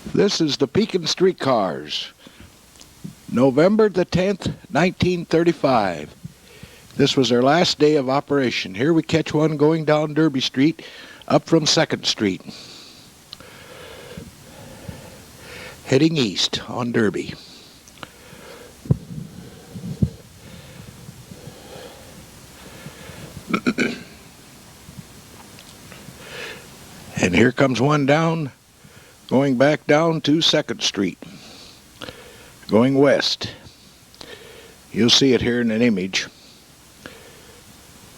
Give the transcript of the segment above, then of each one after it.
This is the Pekin Streetcars, November the 10th, 1935. This was their last day of operation. Here we catch one going down Derby Street up from 2nd Street, heading east on Derby. And here comes one down, going back down to 2nd Street, going west. You'll see it here in an image.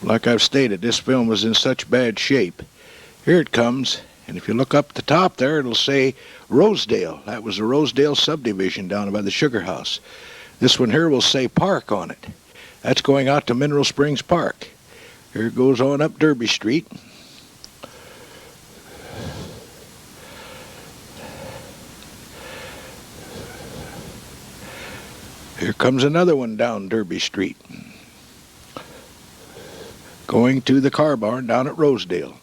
Like I've stated, this film was in such bad shape. Here it comes, and if you look up the top there, it'll say Rosedale. That was the Rosedale subdivision down by the Sugar House. This one here will say Park on it. That's going out to Mineral Springs Park. Here it goes on up Derby Street. Here comes another one down Derby Street, going to the car barn down at Rosedale,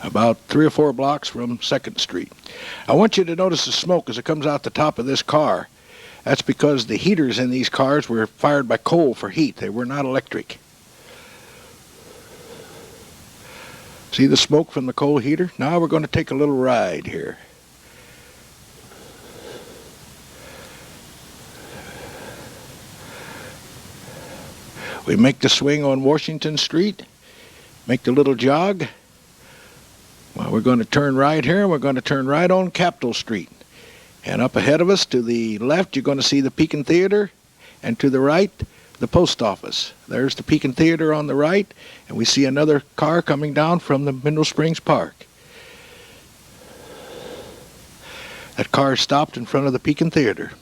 about 3 or 4 blocks from 2nd Street. I want you to notice the smoke as it comes out the top of this car. That's because the heaters in these cars were fired by coal for heat. They were not electric. See the smoke from the coal heater? Now we're going to take a little ride here. We make the swing on Washington Street, make the little jog. Well, we're going to turn right here, and we're going to turn right on Capitol Street. And up ahead of us, to the left, you're going to see the Pekin Theater, and to the right, the post office. There's the Pekin Theater on the right, and we see another car coming down from the Mineral Springs Park. That car stopped in front of the Pekin Theater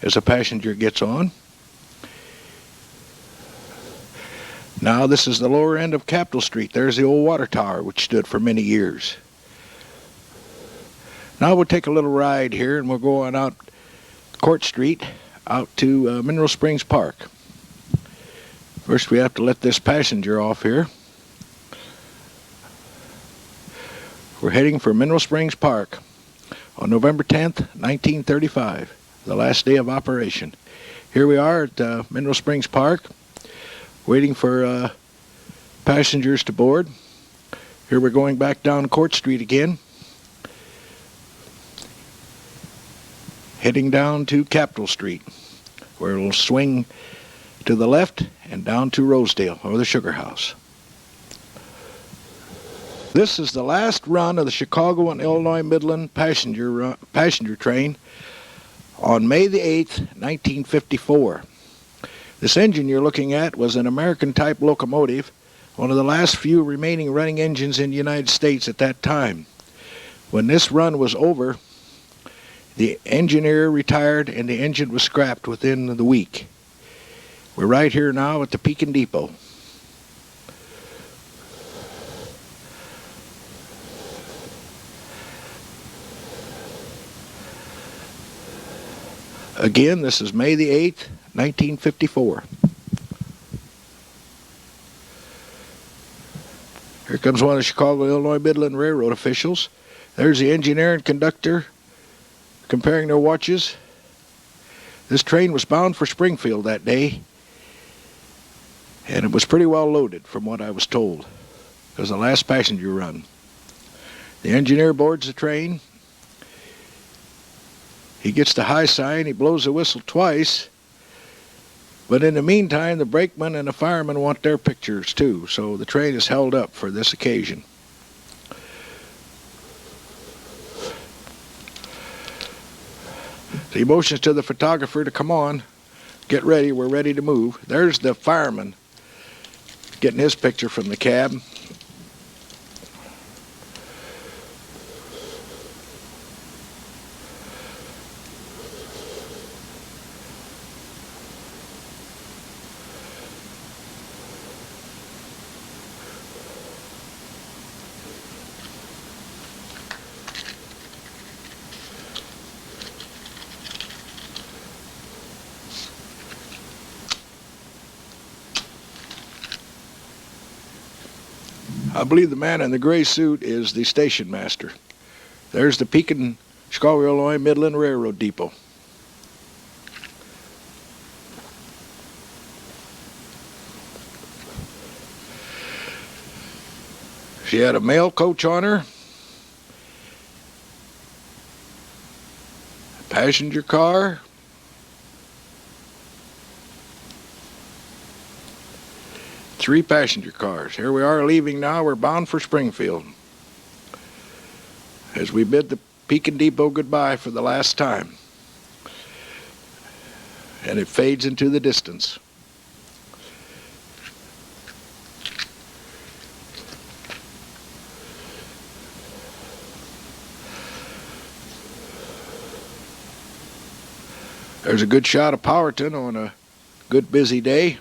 as a passenger gets on. Now this is the lower end of Capitol Street. There's the old water tower, which stood for many years. Now we'll take a little ride here, and we'll go on out Court Street, out to Mineral Springs Park. First we have to let this passenger off here. We're heading for Mineral Springs Park on November 10th, 1935, the last day of operation. Here we are at Mineral Springs Park, waiting for passengers to board. Here we're going back down Court Street again, heading down to Capitol Street, where it'll swing to the left and down to Rosedale, or the Sugar House. This is the last run of the Chicago and Illinois Midland passenger train on May the 8th, 1954. This engine you're looking at was an American-type locomotive, one of the last few remaining running engines in the United States at that time. When this run was over, the engineer retired and the engine was scrapped within the week. We're right here now at the Pekin Depot. Again, this is May the 8th, 1954. Here comes one of the Chicago, Illinois Midland Railroad officials. There's the engineer and conductor comparing their watches. This train was bound for Springfield that day, and it was pretty well loaded from what I was told. It was the last passenger run. The engineer boards the train. He gets the high sign, he blows the whistle twice, but in the meantime the brakeman and the fireman want their pictures too, so the train is held up for this occasion. So he motions to the photographer to come on, get ready, we're ready to move. There's the fireman getting his picture from the cab. I believe the man in the gray suit is the station master. There's the Pekin, Chicago, Illinois Midland Railroad Depot. She had a mail coach on her, a passenger car, three passenger cars. Here we are leaving now. We're bound for Springfield as we bid the Pekin Depot goodbye for the last time. And it fades into the distance. There's a good shot of Powerton on a good busy day.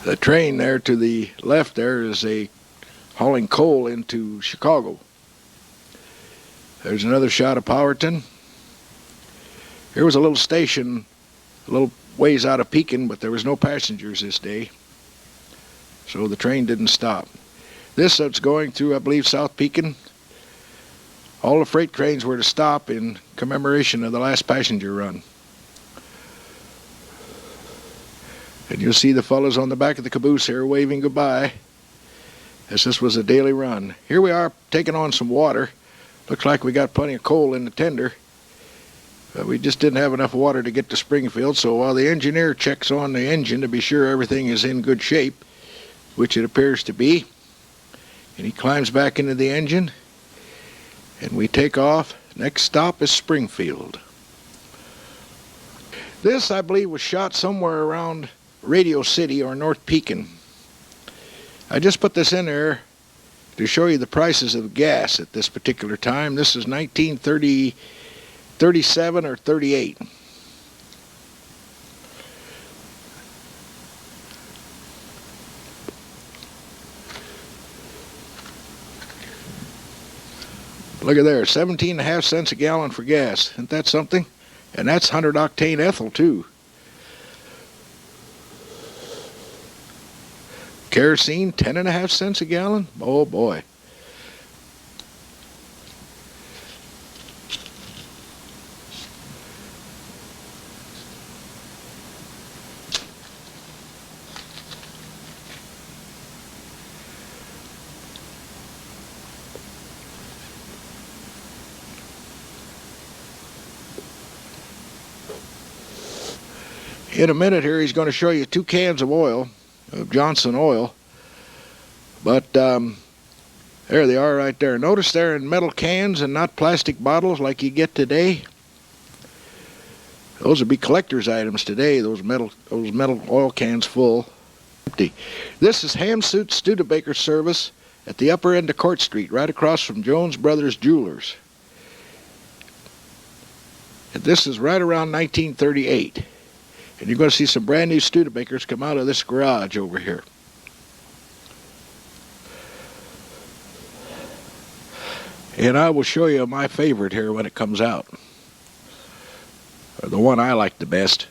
The train there to the left there is hauling coal into Chicago. There's another shot of Powerton. Here was a little station a little ways out of Pekin, but there was no passengers this day, so the train didn't stop. This that's going through, I believe, South Pekin. All the freight trains were to stop in commemoration of the last passenger run. And you'll see the fellows on the back of the caboose here waving goodbye, as this was a daily run. Here we are taking on some water. Looks like we got plenty of coal in the tender. But we just didn't have enough water to get to Springfield, so while the engineer checks on the engine to be sure everything is in good shape, which it appears to be, and he climbs back into the engine, and we take off. Next stop is Springfield. This, I believe, was shot somewhere around Radio City or North Pekin. I just put this in there to show you the prices of gas at this particular time. This is 1937 or 38. Look at there, 17.5 cents a gallon for gas. Isn't that something? And that's 100 octane ethyl too. Kerosene, 10.5 cents a gallon? Oh boy. In a minute here, he's going to show you 2 cans of oil, of Johnson oil. But there they are right there. Notice they're in metal cans and not plastic bottles like you get today. Those would be collector's items today, those metal oil cans full. Empty. This is Ham Suit Studebaker service at the upper end of Court Street, right across from Jones Brothers Jewelers. And this is right around 1938. And you're going to see some brand new Studebakers come out of this garage over here. And I will show you my favorite here when it comes out. Or the one I like the best.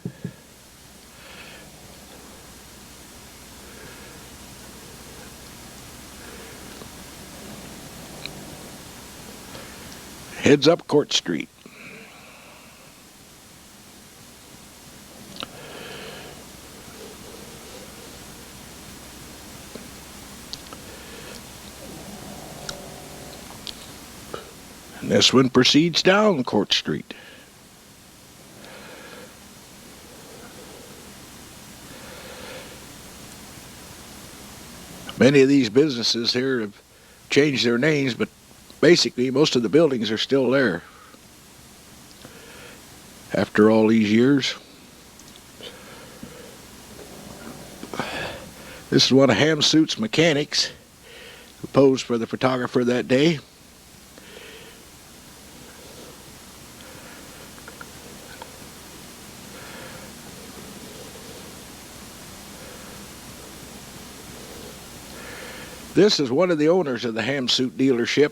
Heads up Court Street. And this one proceeds down Court Street. Many of these businesses here have changed their names, but basically most of the buildings are still there after all these years. This is one of Ham Suit's mechanics who posed for the photographer that day. This is one of the owners of the Ham Suit dealership.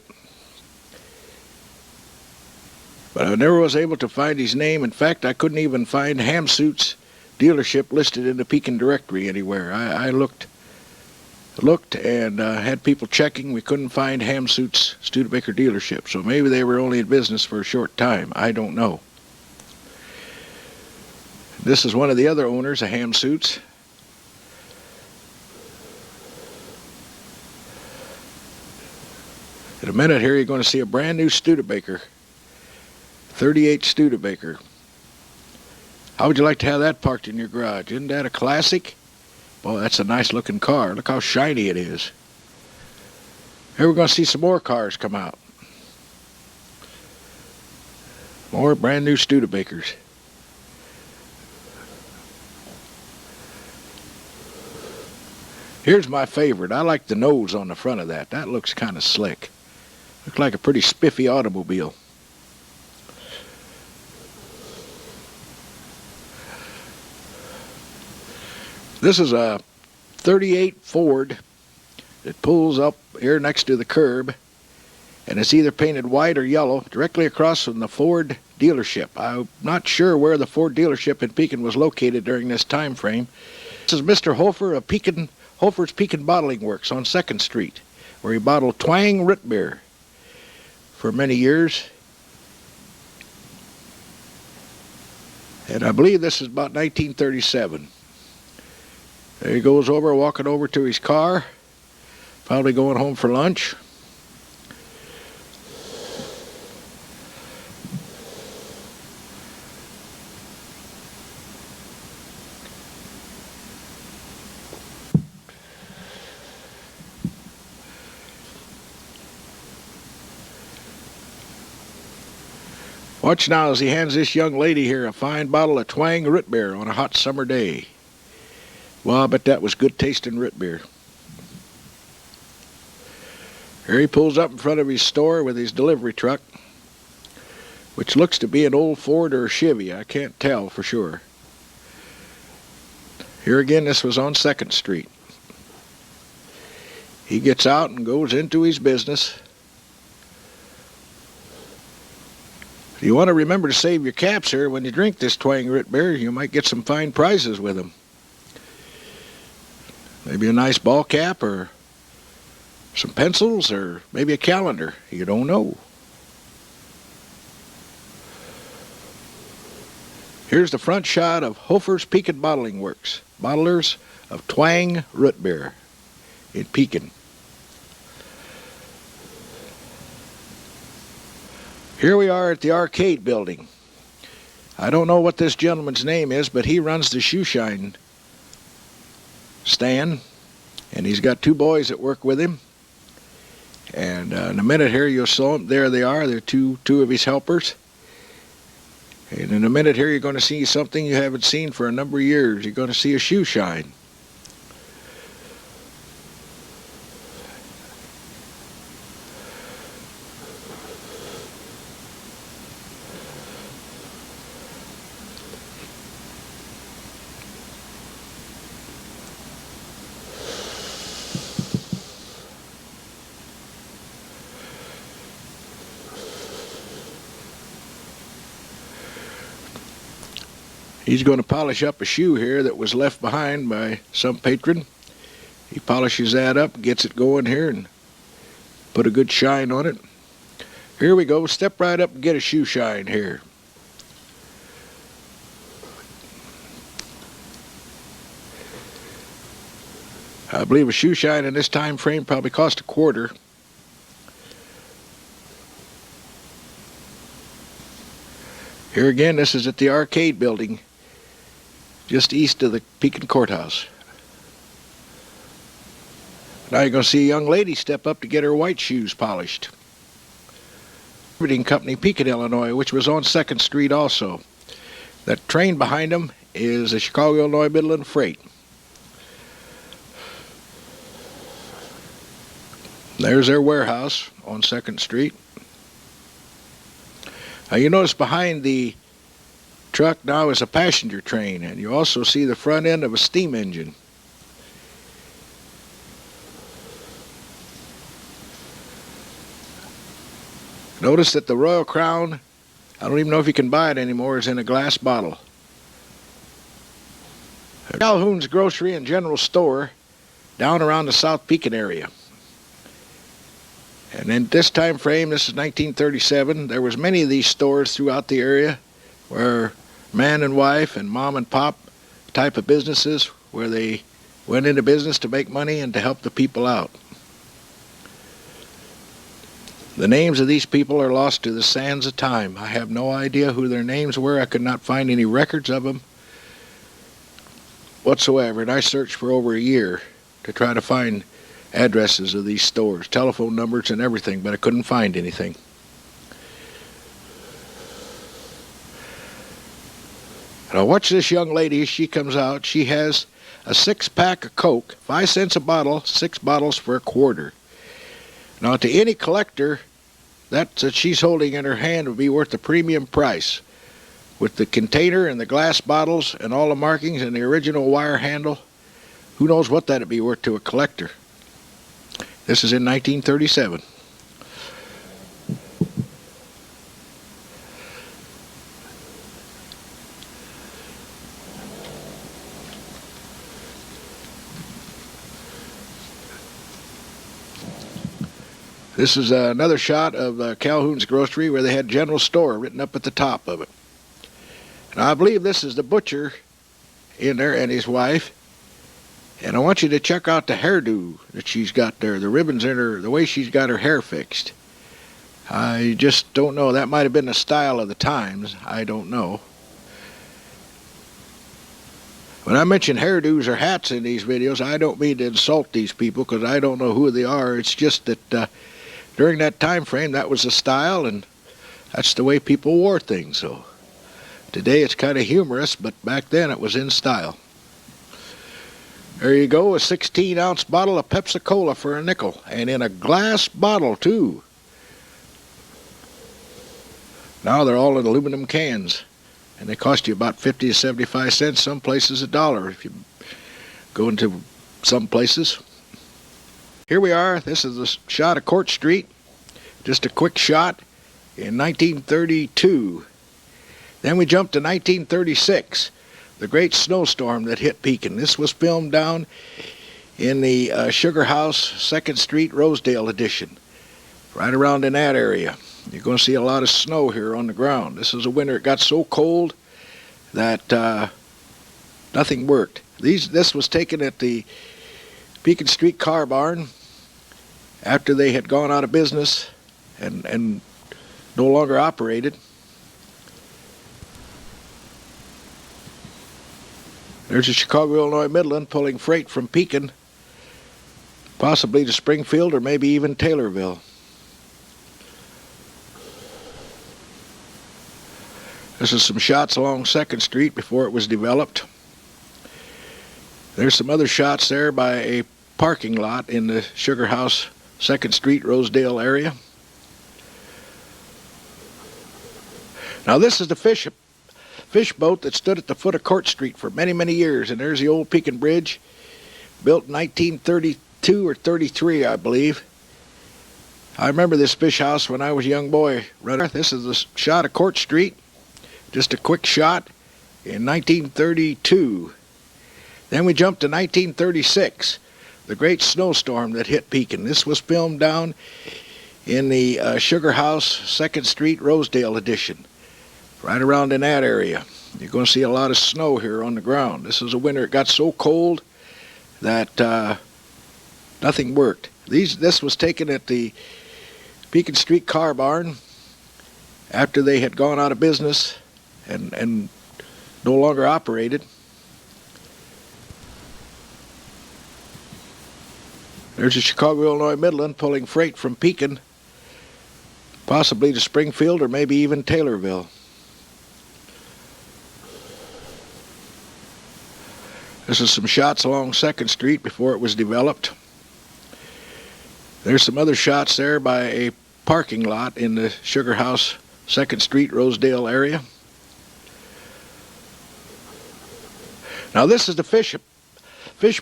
But I never was able to find his name. In fact, I couldn't even find Ham Suits dealership listed in the Pekin directory anywhere. I looked and had people checking. We couldn't find Ham Suits Studebaker dealership, so maybe they were only in business for a short time. I don't know. This is one of the other owners of Ham Suits. In a minute here, you're going to see a brand new Studebaker, 38 Studebaker. How would you like to have that parked in your garage? Isn't that a classic? Boy, that's a nice looking car. Look how shiny it is. Here we're going to see some more cars come out. More brand new Studebakers. Here's my favorite. I like the nose on the front of that. That looks kind of slick. Looks like a pretty spiffy automobile. This is a 38 Ford that pulls up here next to the curb, and it's either painted white or yellow directly across from the Ford dealership. I'm not sure where the Ford dealership in Pekin was located during this time frame. This is Mr. Hofer of Hofer's Pekin Bottling Works on 2nd Street, where he bottled Twain root beer for many years. And I believe this is about 1937. There he goes over, walking over to his car, probably going home for lunch. Watch now as he hands this young lady here a fine bottle of Twain root beer on a hot summer day. Well, I bet that was good tasting root beer. Here he pulls up in front of his store with his delivery truck, which looks to be an old Ford or a Chevy. I can't tell for sure. Here again, this was on 2nd Street. He gets out and goes into his business. You want to remember to save your caps here when you drink this Twain root beer. You might get some fine prizes with them. Maybe a nice ball cap or some pencils or maybe a calendar. You don't know. Here's the front shot of Hofer's Pekin Bottling Works, bottlers of Twain root beer in Pekin. Here we are at the arcade building. I don't know what this gentleman's name is, but he runs the Shoeshine stand, and he's got 2 boys that work with him. And in a minute here you'll see them. There they are. They're two of his helpers. And in a minute here you're going to see something you haven't seen for a number of years. You're going to see a Shoeshine. He's going to polish up a shoe here that was left behind by some patron. He polishes that up, gets it going here, and put a good shine on it. Here we go. Step right up and get a shoe shine here. I believe a shoe shine in this time frame probably cost $0.25. Here again, this is at the arcade building, just east of the Pekin Courthouse. Now you're going to see a young lady step up to get her white shoes polished. Distributing Company, Pekin, Illinois, which was on 2nd Street also. That train behind them is the Chicago, Illinois Midland Freight. There's their warehouse on 2nd Street. Now you notice behind the truck now is a passenger train, and you also see the front end of a steam engine. Notice that the Royal Crown I don't even know if you can buy it anymore. It's in a glass bottle. Hoens Grocery and General Store down around the South Pekin area. And in this time frame, this is 1937, there was many of these stores throughout the area where man and wife and mom and pop type of businesses where they went into business to make money and to help the people out. The names of these people are lost to the sands of time. I have no idea who their names were. I could not find any records of them whatsoever, and I searched for over a year to try to find addresses of these stores, telephone numbers and everything, but I couldn't find anything. Now watch this young lady. She comes out. She has a 6-pack of Coke, 5 cents a bottle, 6 bottles for a quarter. Now to any collector, that she's holding in her hand would be worth a premium price. With the container and the glass bottles and all the markings and the original wire handle, who knows what that'd be worth to a collector. This is in 1937. This is another shot of Calhoun's Grocery where they had General Store written up at the top of it. Now I believe this is the butcher in there and his wife. And I want you to check out the hairdo that she's got there, the ribbons in her, the way she's got her hair fixed. I just don't know. That might have been the style of the times. I don't know. When I mention hairdos or hats in these videos, I don't mean to insult these people because I don't know who they are. It's just that during that time frame, that was the style, and that's the way people wore things. So today it's kind of humorous, but back then it was in style. There you go, a 16-ounce bottle of Pepsi-Cola for a nickel, and in a glass bottle too. Now they're all in aluminum cans, and they cost you about 50 to 75 cents, some places $1 if you go into some places. Here we are. This is a shot of Court Street, just a quick shot in 1932. Then we jump to 1936. The great snowstorm that hit Pekin. This was filmed down in the Sugar House, 2nd Street, Rosedale edition. Right around in that area. You're going to see a lot of snow here on the ground. This is a winter. It got so cold that nothing worked. This was taken at the Pekin Streetcar Barn after they had gone out of business and no longer operated. There's a Chicago, Illinois Midland pulling freight from Pekin, possibly to Springfield or maybe even Taylorville. This is some shots along 2nd Street before it was developed. There's some other shots there by a parking lot in the Sugar House, 2nd Street, Rosedale area. Now this is the fish boat that stood at the foot of Court Street for many, many years. And there's the old Pekin Bridge, built in 1932 or 33, I believe. I remember this fish house when I was a young boy. This is a shot of Court Street, just a quick shot in 1932. Then we jump to 1936, the great snowstorm that hit Pekin. This was filmed down in the Sugar House, 2nd Street, Rosedale edition. Right around in that area. You're going to see a lot of snow here on the ground. This is a winter. It got so cold that nothing worked. This was taken at the Pekin Streetcar Barn after they had gone out of business and no longer operated. There's a Chicago, Illinois Midland pulling freight from Pekin, possibly to Springfield or maybe even Taylorville. This is some shots along 2nd Street before it was developed. There's some other shots there by a parking lot in the Sugar House, 2nd Street, Rosedale area. Now this is the fish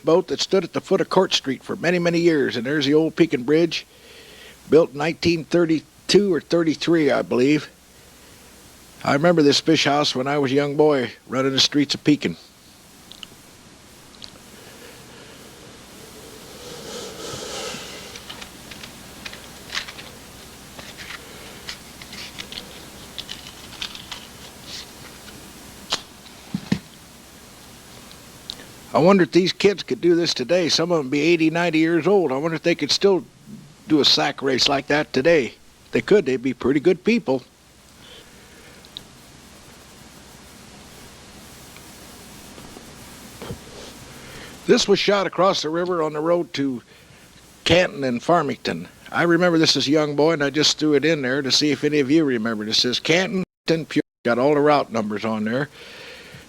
boat that stood at the foot of Court Street for many, many years. And there's the old Pekin Bridge, built in 1932 or 33, I believe. I remember this fish house when I was a young boy running the streets of Pekin. I wonder if these kids could do this today. Some of them be 80, 90 years old. I wonder if they could still do a sack race like that today. If they could, they'd be pretty good people. This was shot across the river on the road to Canton and Farmington. I remember this as a young boy, and I just threw it in there to see if any of you remember. It says Canton, Peoria. Got all the route numbers on there.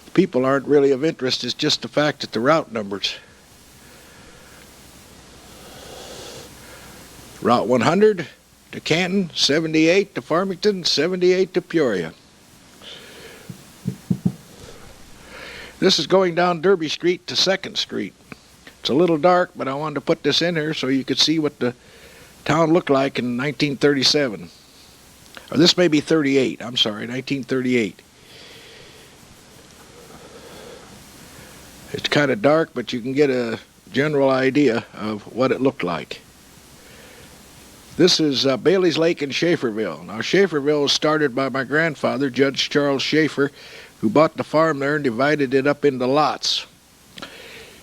The people aren't really of interest. It's just the fact that the route numbers. Route 100 to Canton, 78 to Farmington, 78 to Peoria. This is going down Derby Street to 2nd Street. It's a little dark, but I wanted to put this in here so you could see what the town looked like in 1937. Or this may be 38. I'm sorry, 1938. It's kind of dark, but you can get a general idea of what it looked like. This is Bailey's Lake in Schaeferville. Now, Schaeferville was started by my grandfather, Judge Charles Schaefer, who bought the farm there and divided it up into lots.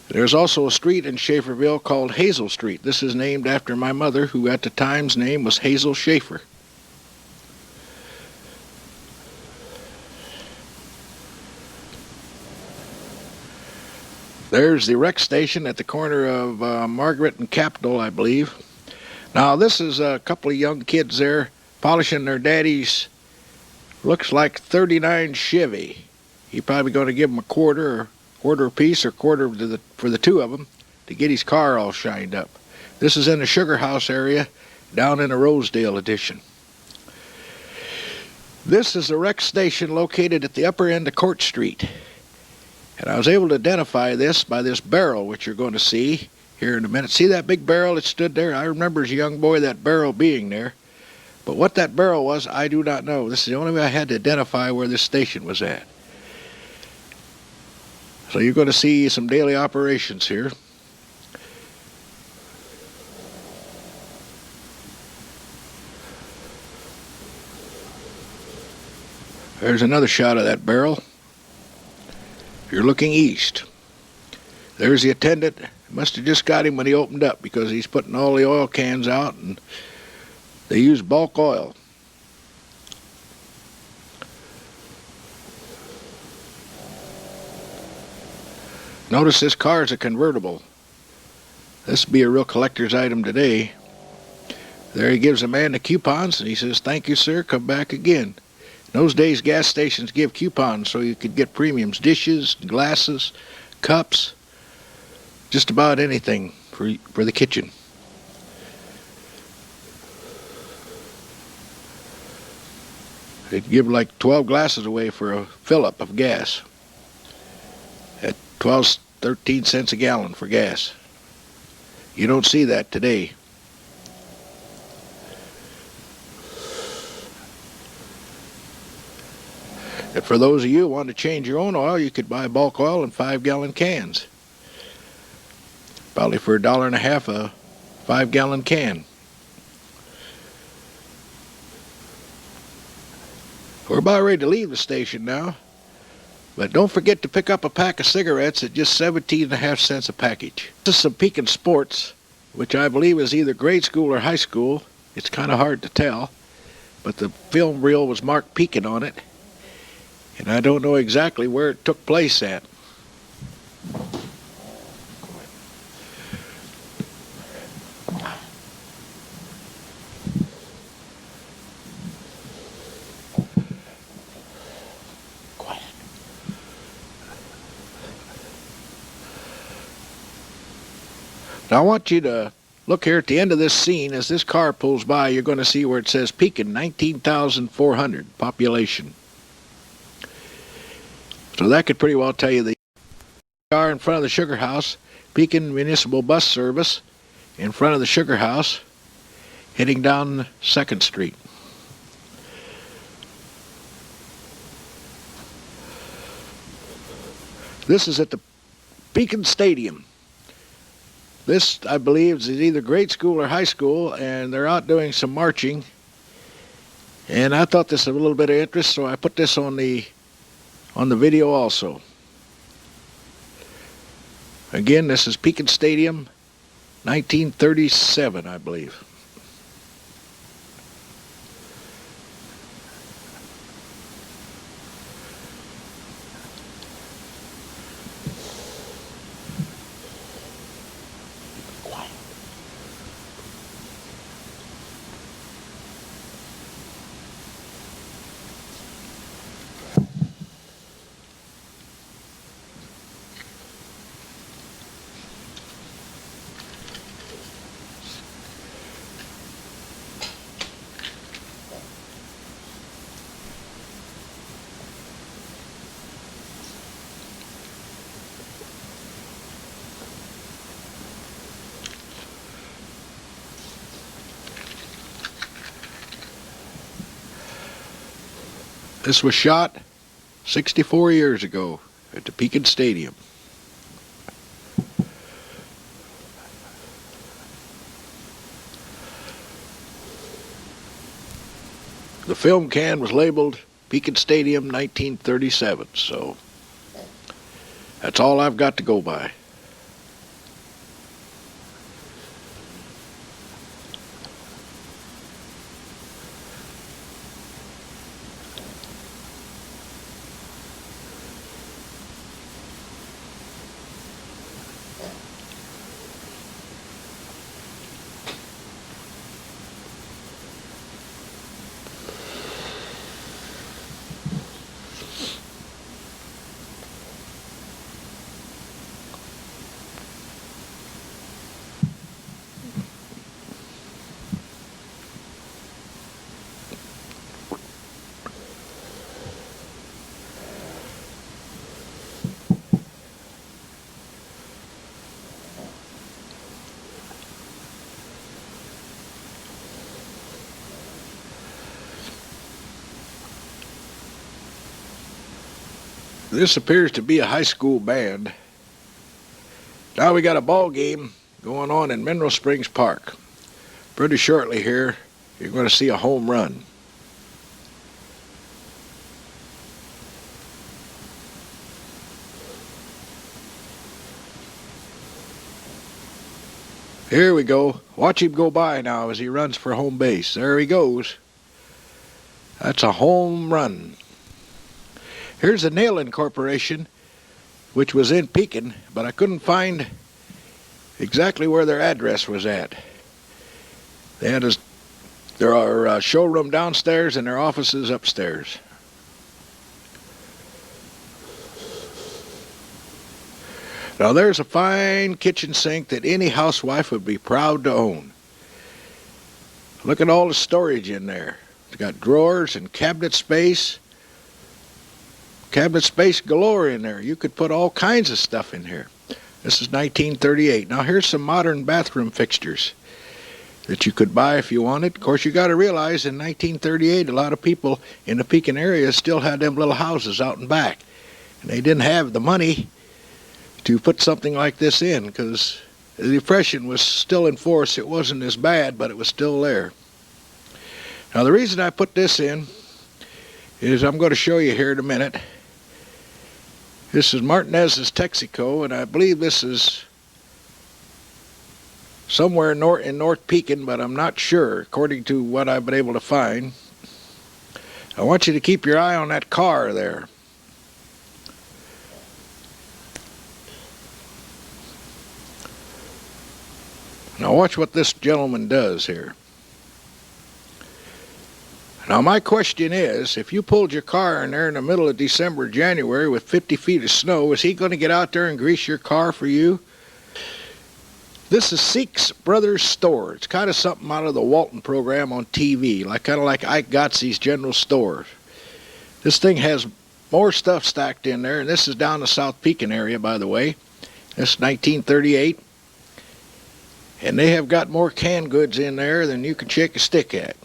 There's also a street in Schaeferville called Hazel Street. This is named after my mother, who at the time's name was Hazel Schaefer. There's the rec station at the corner of Margaret and Capitol, I believe. Now, this is a couple of young kids there polishing their daddy's, looks like 39 Chevy. He's probably going to give them a quarter apiece, or quarter for the two of them to get his car all shined up. This is in the Sugar House area down in the Rosedale edition. This is a rec station located at the upper end of Court Street. And I was able to identify this by this barrel, which you're going to see here in a minute. See that big barrel that stood there? I remember as a young boy that barrel being there. But what that barrel was, I do not know. This is the only way I had to identify where this station was at. So you're going to see some daily operations here. There's another shot of that barrel. You're looking east. There's the attendant. Must have just got him when he opened up, because he's putting all the oil cans out, and they use bulk oil. Notice this car is a convertible. This would be a real collector's item today. There he gives a man the coupons, and he says, "Thank you, sir, come back again." In those days, gas stations give coupons so you could get premiums, dishes, glasses, cups, just about anything for the kitchen. They'd give like 12 glasses away for a fill-up of gas at 12, 13 cents a gallon for gas. You don't see that today. And for those of you who want to change your own oil, you could buy bulk oil in 5-gallon cans. Probably for $1.50 a 5-gallon can. We're about ready to leave the station now, but don't forget to pick up a pack of cigarettes at just 17.5 cents a package. This is some Pekin Sports, which I believe is either grade school or high school. It's kind of hard to tell, but the film reel was marked Pekin on it, and I don't know exactly where it took place at. Now I want you to look here at the end of this scene. As this car pulls by, you're going to see where it says Pekin, 19,400 population. So that could pretty well tell you the car in front of the Sugar House, Pekin Municipal Bus Service in front of the Sugar House, heading down 2nd Street. This is at the Pekin Stadium. This, I believe, is either grade school or high school, and they're out doing some marching. And I thought this was a little bit of interest, so I put this on the video also. Again, this is Pekin Stadium, 1937, I believe. This was shot 64 years ago at the Pekin Stadium. The film can was labeled Pekin Stadium 1937, so that's all I've got to go by. This appears to be a high school band. Now we got a ball game going on in Mineral Springs Park. Pretty shortly here, you're going to see a home run. Here we go. Watch him go by now as he runs for home base. There he goes. That's a home run. Here's the nail incorporation, which was in Pekin, but I couldn't find exactly where their address was at. They had their showroom downstairs and their offices upstairs. Now there's a fine kitchen sink that any housewife would be proud to own. Look at all the storage in there. It's got drawers and cabinet space. Cabinet space galore in there. You could put all kinds of stuff in here. This is 1938. Now here's some modern bathroom fixtures that you could buy if you wanted. Of course, you got to realize in 1938 a lot of people in the Pekin area still had them little houses out and back. And they didn't have the money to put something like this in because the Depression was still in force. It wasn't as bad, but it was still there. Now the reason I put this in is I'm going to show you here in a minute. This is Martinez's Texaco, and I believe this is somewhere in North Pekin, but I'm not sure, according to what I've been able to find. I want you to keep your eye on that car there. Now watch what this gentleman does here. Now my question is, if you pulled your car in there in the middle of December, January with 50 feet of snow, is he going to get out there and grease your car for you? This is Seeks Brothers Store. It's kind of something out of the Walton program on TV, kind of like Ike Gotze's General Store. This thing has more stuff stacked in there, and this is down the South Pekin area, by the way. This is 1938. And they have got more canned goods in there than you can shake a stick at.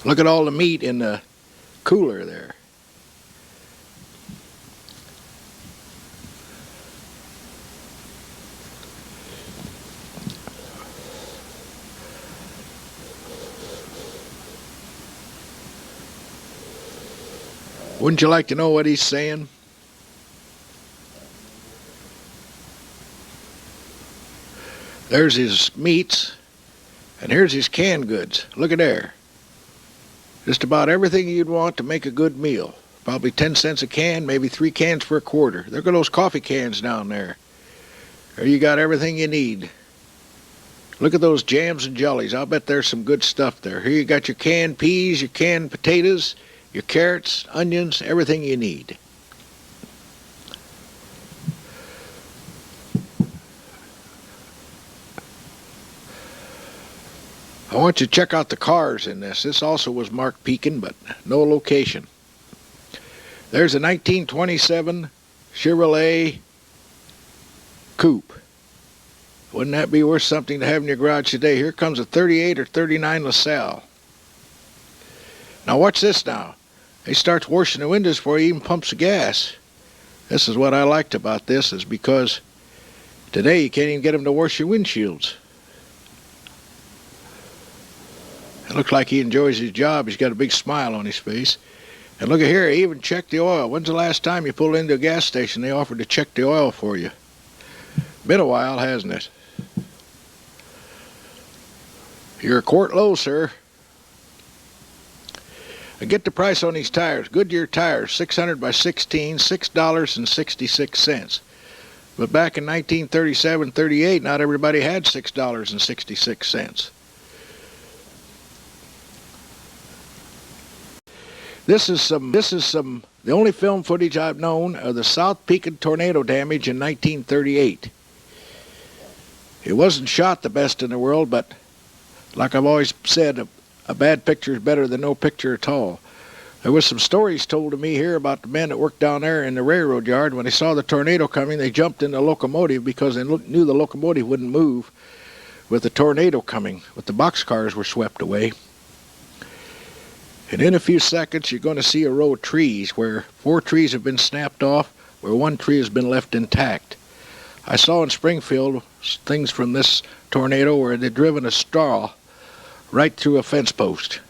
Look at all the meat in the cooler there. Wouldn't you like to know what he's saying? There's his meats, and here's his canned goods. Look at there. Just about everything you'd want to make a good meal. Probably 10 cents a can, maybe 3 cans for a quarter. Look at those coffee cans down there. There you got everything you need. Look at those jams and jellies. I'll bet there's some good stuff there. Here you got your canned peas, your canned potatoes, your carrots, onions, everything you need. I want you to check out the cars in this. This also was marked Pekin, but no location. There's a 1927 Chevrolet Coupe. Wouldn't that be worth something to have in your garage today? Here comes a 38 or 39 LaSalle. Now watch this now. He starts washing the windows before he even pumps the gas. This is what I liked about this, is because today you can't even get him to wash your windshields. It looks like he enjoys his job. He's got a big smile on his face. And look at here, he even checked the oil. When's the last time you pulled into a gas station they offered to check the oil for you? Been a while, hasn't it? You're a quart low, sir. And get the price on these tires. Goodyear tires, 600 by 16, $6.66. But back in 1937-38, not everybody had $6.66. This is the only film footage I've known of the South Pekin tornado damage in 1938. It wasn't shot the best in the world, but like I've always said, a bad picture is better than no picture at all. There was some stories told to me here about the men that worked down there in the railroad yard. When they saw the tornado coming, they jumped in the locomotive because they knew the locomotive wouldn't move with the tornado coming, but the boxcars were swept away. And in a few seconds, you're going to see a row of trees where 4 trees have been snapped off, where 1 tree has been left intact. I saw in Springfield things from this tornado where they'd driven a straw right through a fence post,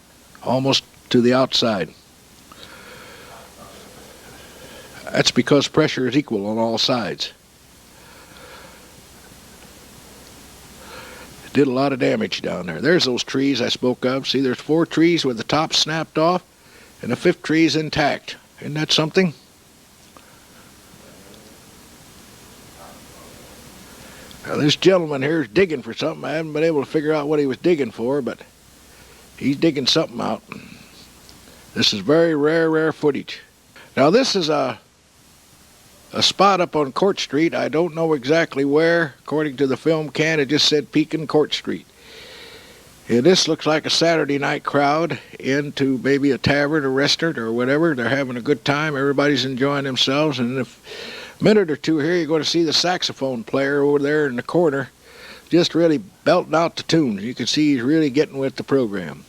almost to the outside. That's because pressure is equal on all sides. Did a lot of damage down there. There's those trees I spoke of. See, there's 4 trees with the top snapped off, and the 5th tree is intact. Isn't that something? Now, this gentleman here is digging for something. I haven't been able to figure out what he was digging for, but he's digging something out. This is very rare footage. Now, this is a spot up on Court Street. I don't know exactly where. According to the film can, it just said Pekin Court Street. And this looks like a Saturday night crowd into maybe a tavern or restaurant or whatever. They're having a good time. Everybody's enjoying themselves. And in a minute or two here, you're going to see the saxophone player over there in the corner just really belting out the tunes. You can see he's really getting with the program.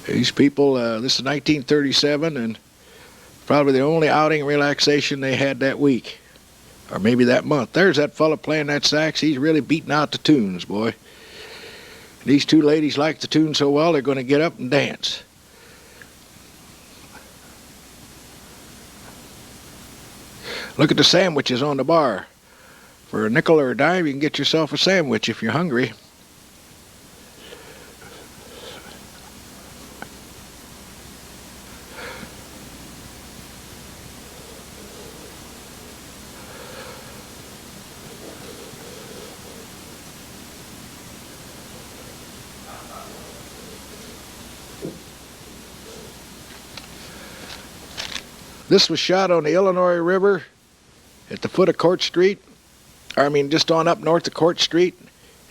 These people, this is 1937, and probably the only outing and relaxation they had that week, or maybe that month. There's that fella playing that sax. He's really beating out the tunes, boy. These 2 ladies like the tune so well, they're going to get up and dance. Look at the sandwiches on the bar. For a nickel or a dime, you can get yourself a sandwich if you're hungry. This was shot on the Illinois River at the foot of Court Street. I mean, just on up north of Court Street.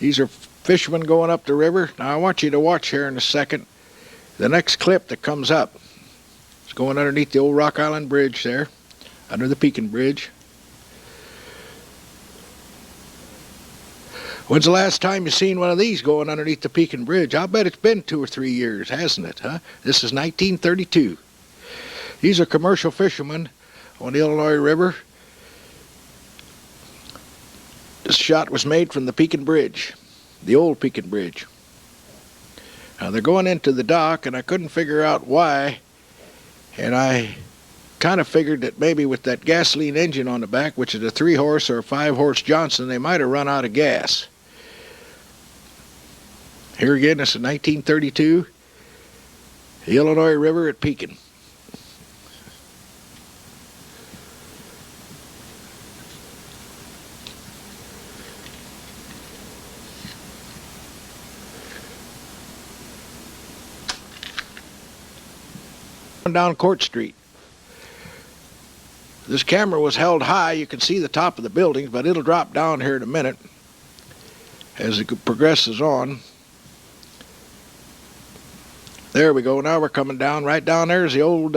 These are fishermen going up the river. Now, I want you to watch here in a second. The next clip that comes up is going underneath the old Rock Island Bridge there, under the Pekin Bridge. When's the last time you seen one of these going underneath the Pekin Bridge? I'll bet it's been 2 or 3 years, hasn't it, huh? This is 1932. These are commercial fishermen on the Illinois River. This shot was made from the Pekin Bridge, the old Pekin Bridge. Now they're going into the dock, and I couldn't figure out why, and I kind of figured that maybe with that gasoline engine on the back, which is a 3-horse or a 5-horse Johnson, they might have run out of gas. Here again, this is 1932, the Illinois River at Pekin. Down Court Street. This camera was held high. You can see the top of the buildings, but it'll drop down here in a minute as it progresses on. There we go. Now we're coming down. Right down there is the old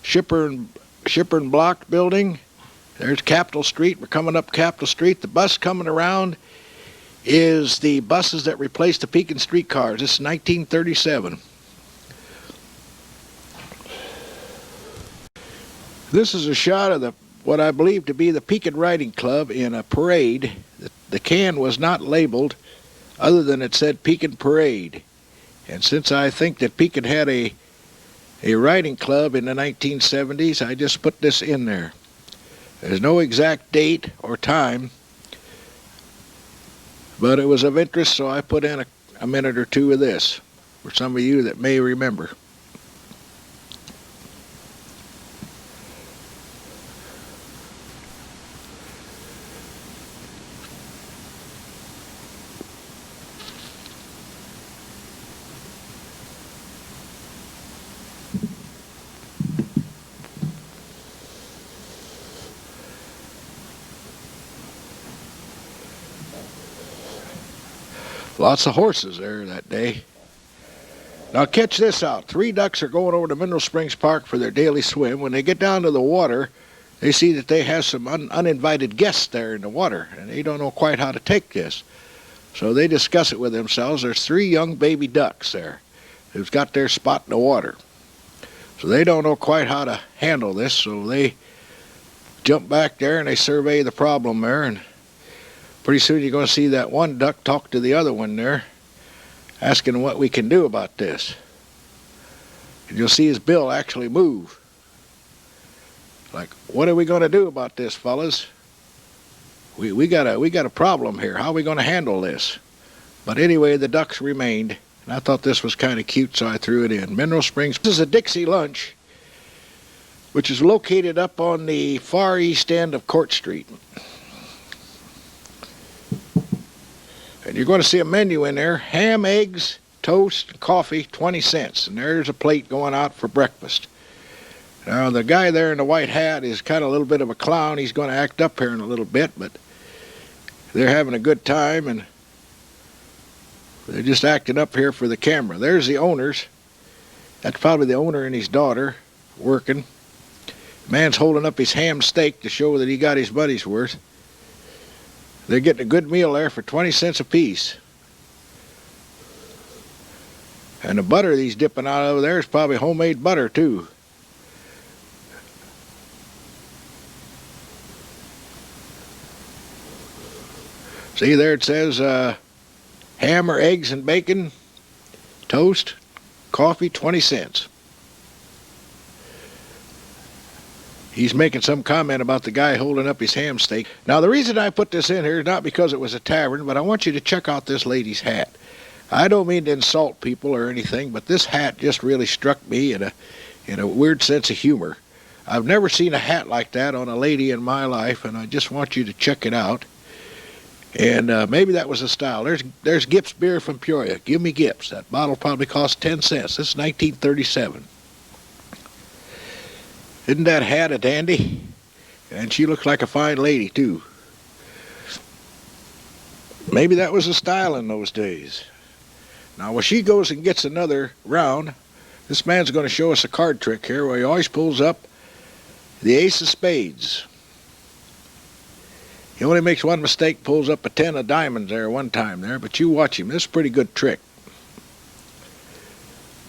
Shipper and Block building. There's Capitol Street. We're coming up Capitol Street. The bus coming around is the buses that replaced the Pekin streetcars. This is 1937. This is a shot of what I believe to be the Pekin Riding Club in a parade. The can was not labeled other than it said Pekin Parade. And since I think that Pekin had a riding club in the 1970s, I just put this in there. There's no exact date or time, but it was of interest, so I put in a minute or two of this for some of you that may remember. Lots of horses there that day. Now catch this out. 3 ducks are going over to Mineral Springs Park for their daily swim. When they get down to the water, they see that they have some uninvited guests there in the water, and they don't know quite how to take this. So they discuss it with themselves. There's 3 young baby ducks there who's got their spot in the water. So they don't know quite how to handle this, so they jump back there and they survey the problem there, and pretty soon you're going to see that one duck talk to the other one there, asking what we can do about this. And you'll see his bill actually move. Like, what are we going to do about this, fellas? We got a problem here. How are we going to handle this? But anyway, the ducks remained, and I thought this was kind of cute, so I threw it in. Mineral Springs. This is a Dixie Lunch, which is located up on the far east end of Court Street. And you're going to see a menu in there: ham, eggs, toast, coffee, 20 cents. And there's a plate going out for breakfast. Now, the guy there in the white hat is kind of a little bit of a clown. He's going to act up here in a little bit, but they're having a good time, and they're just acting up here for the camera. There's the owners. That's probably the owner and his daughter working. The man's holding up his ham steak to show that he got his money's worth. They're getting a good meal there for 20 cents a piece. And the butter he's dipping out over there is probably homemade butter, too. See, there it says ham or eggs and bacon, toast, coffee, 20 cents. He's making some comment about the guy holding up his ham steak. Now, the reason I put this in here is not because it was a tavern, but I want you to check out this lady's hat. I don't mean to insult people or anything, but this hat just really struck me in a weird sense of humor. I've never seen a hat like that on a lady in my life, and I just want you to check it out. And maybe that was a style. There's Gipp's beer from Peoria. Give me Gipp's. That bottle probably cost 10 cents. This is 1937. Isn't that hat a dandy? And she looks like a fine lady, too. Maybe that was a style in those days. Now, when she goes and gets another round, this man's going to show us a card trick here where he always pulls up the ace of spades. He only makes one mistake, pulls up a 10 of diamonds there one time there, but you watch him. This is a pretty good trick.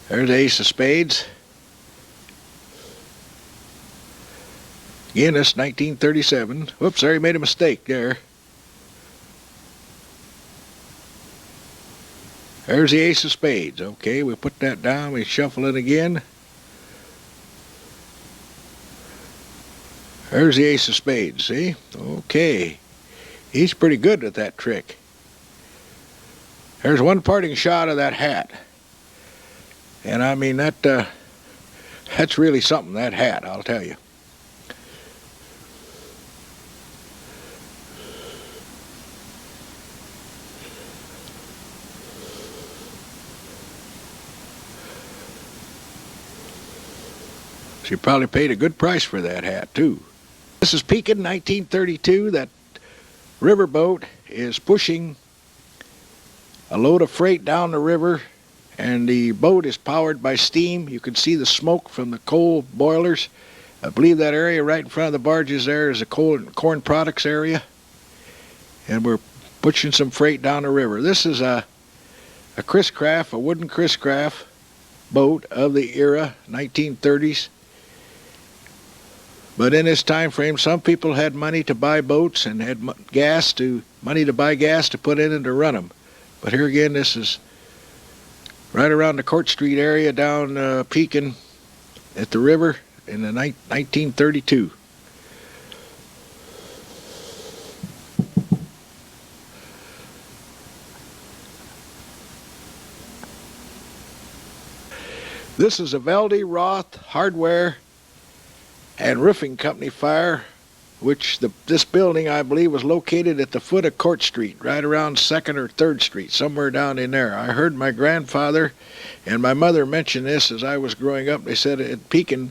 There's the ace of spades. Again, this 1937. Whoops, there he made a mistake there. There's the ace of spades. Okay, we put that down, we shuffle it again. There's the ace of spades, see? Okay. He's pretty good at that trick. There's one parting shot of that hat. And I mean, that's really something, that hat, I'll tell you. She probably paid a good price for that hat, too. This is Pekin, 1932. That riverboat is pushing a load of freight down the river, and the boat is powered by steam. You can see the smoke from the coal boilers. I believe that area right in front of the barges there is a corn products area. And we're pushing some freight down the river. This is a Chris Craft, a wooden Chris Craft boat of the era, 1930s. But in this time frame, some people had money to buy boats and had money to buy gas to put in and to run them. But here again, this is right around the Court Street area down Pekin at the river in the 1932. This is a Velde Roth Hardware and Roofing Company fire, which this building, I believe, was located at the foot of Court Street, right around 2nd or 3rd Street, somewhere down in there. I heard my grandfather and my mother mention this as I was growing up. They said at Pekin,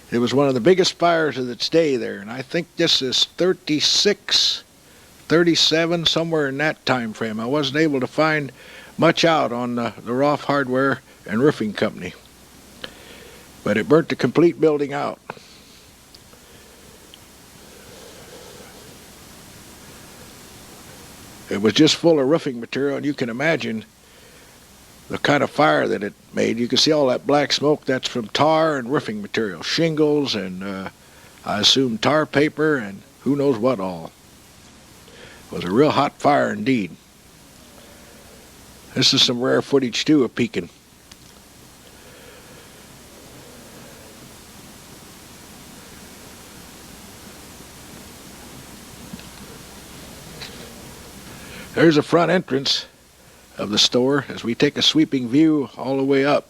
it was one of the biggest fires of its day there, and I think this is 36, 37, somewhere in that time frame. I wasn't able to find much out on the Roth Hardware and Roofing Company, but it burnt the complete building out. It was just full of roofing material, and you can imagine the kind of fire that it made. You can see all that black smoke. That's from tar and roofing material, shingles, and I assume tar paper, and who knows what all. It was a real hot fire indeed. This is some rare footage, too, of Pekin. There's the front entrance of the store as we take a sweeping view all the way up.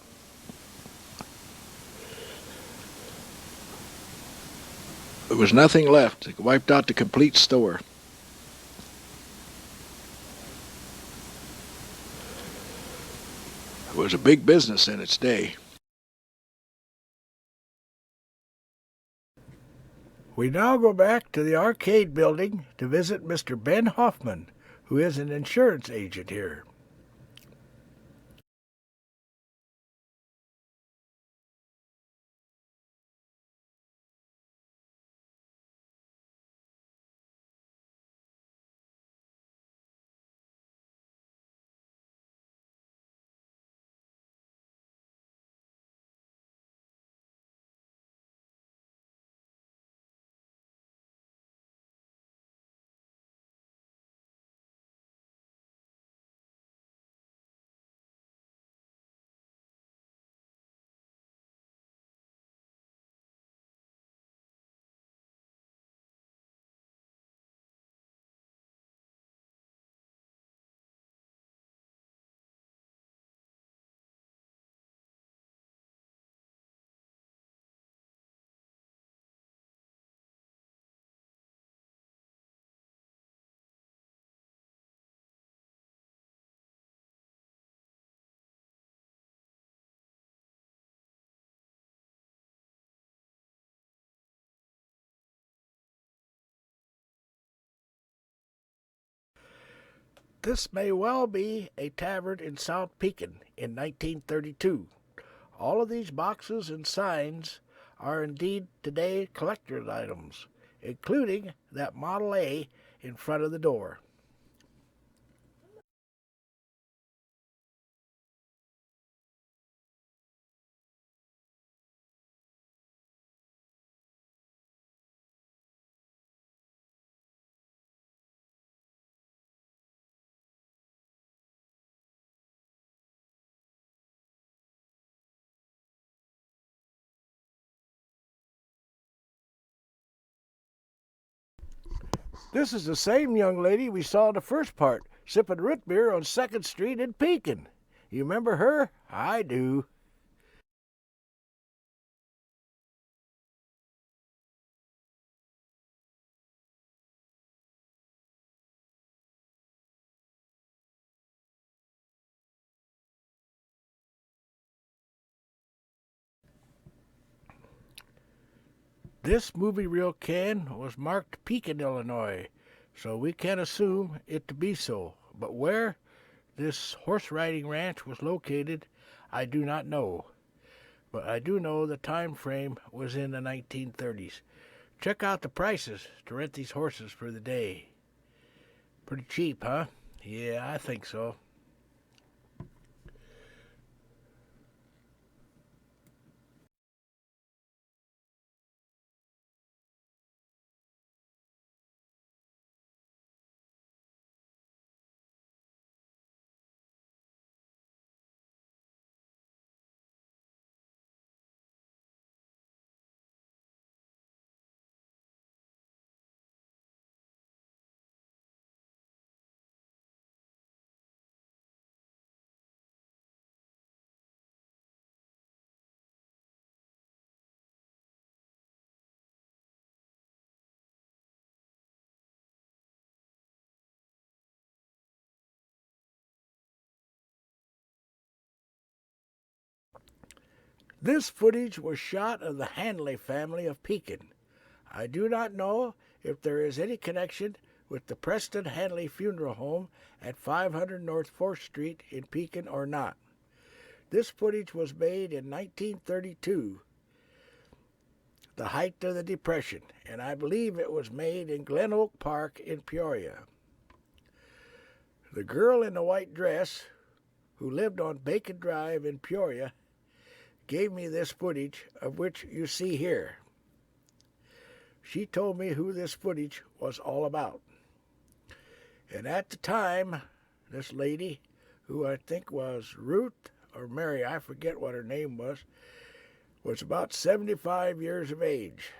There was nothing left. It wiped out the complete store. It was a big business in its day. We now go back to the arcade building to visit Mr. Ben Hoffman, who is an insurance agent here. This may well be a tavern in South Pekin in 1932. All of these boxes and signs are indeed today collector's items, including that Model A in front of the door. This is the same young lady we saw in the first part, sipping root beer on 2nd Street in Pekin. You remember her? I do. This movie reel can was marked Pekin, Illinois, so we can assume it to be so. But where this horse riding ranch was located, I do not know. But I do know the time frame was in the 1930s. Check out the prices to rent these horses for the day. Pretty cheap, huh? Yeah, I think so. This footage was shot of the Hanley family of Pekin. I do not know if there is any connection with the Preston Hanley Funeral Home at 500 North 4th Street in Pekin or not. This footage was made in 1932, the height of the Depression, and I believe it was made in Glen Oak Park in Peoria. The girl in the white dress, who lived on Bacon Drive in Peoria, gave me this footage of which you see here. She told me who this footage was all about. And at the time, this lady, who I think was Ruth or Mary, I forget what her name was about 75 years of age.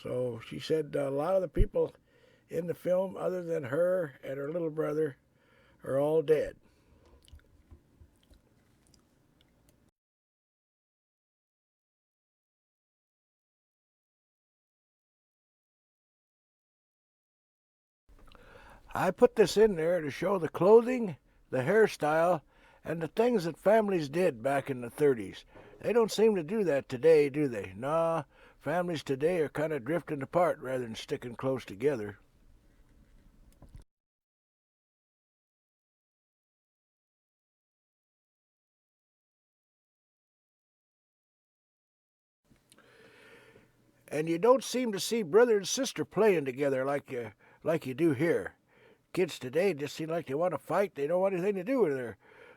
So she said a lot of the people in the film, other than her and her little brother, are all dead. I put this in there to show the clothing, the hairstyle, and the things that families did back in the 30s. They don't seem to do that today, do they? Nah, families today are kind of drifting apart rather than sticking close together. And you don't seem to see brother and sister playing together like you do here. Kids today just seem like they want to fight. They don't want anything to do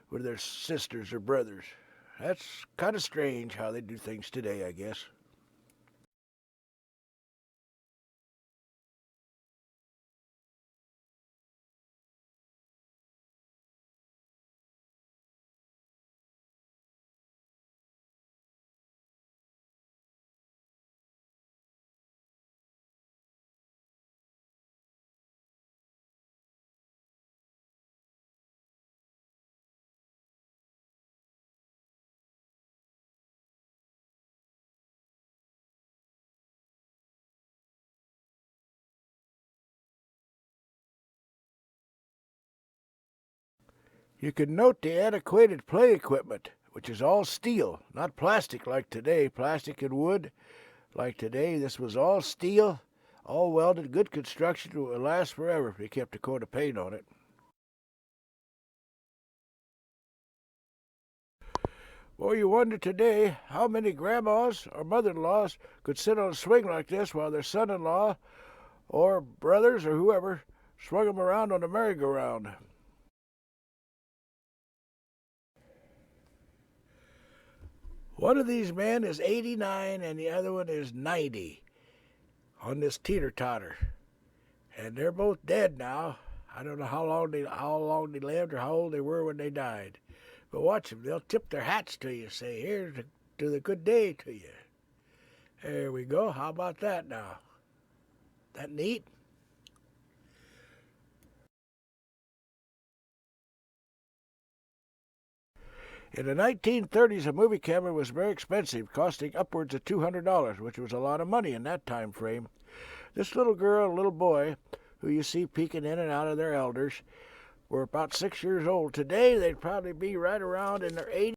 with their sisters or brothers. That's kind of strange how they do things today, I guess. You can note the antiquated play equipment, which is all steel, not plastic like today. Plastic and wood like today. This was all steel, all welded, good construction. It would last forever if you kept a coat of paint on it. Boy, you wonder today how many grandmas or mother-in-laws could sit on a swing like this while their son-in-law or brothers or whoever swung them around on the merry-go-round. One of these men is 89 and the other one is 90 on this teeter-totter. And they're both dead now. I don't know how long they lived or how old they were when they died. But watch them. They'll tip their hats to you, say, here's to the good day to you. There we go. How about that now? That neat? In the 1930s, a movie camera was very expensive, costing upwards of $200, which was a lot of money in that time frame. This little girl and little boy, who you see peeking in and out of their elders, were about 6 years old. Today, they'd probably be right around in their 80s.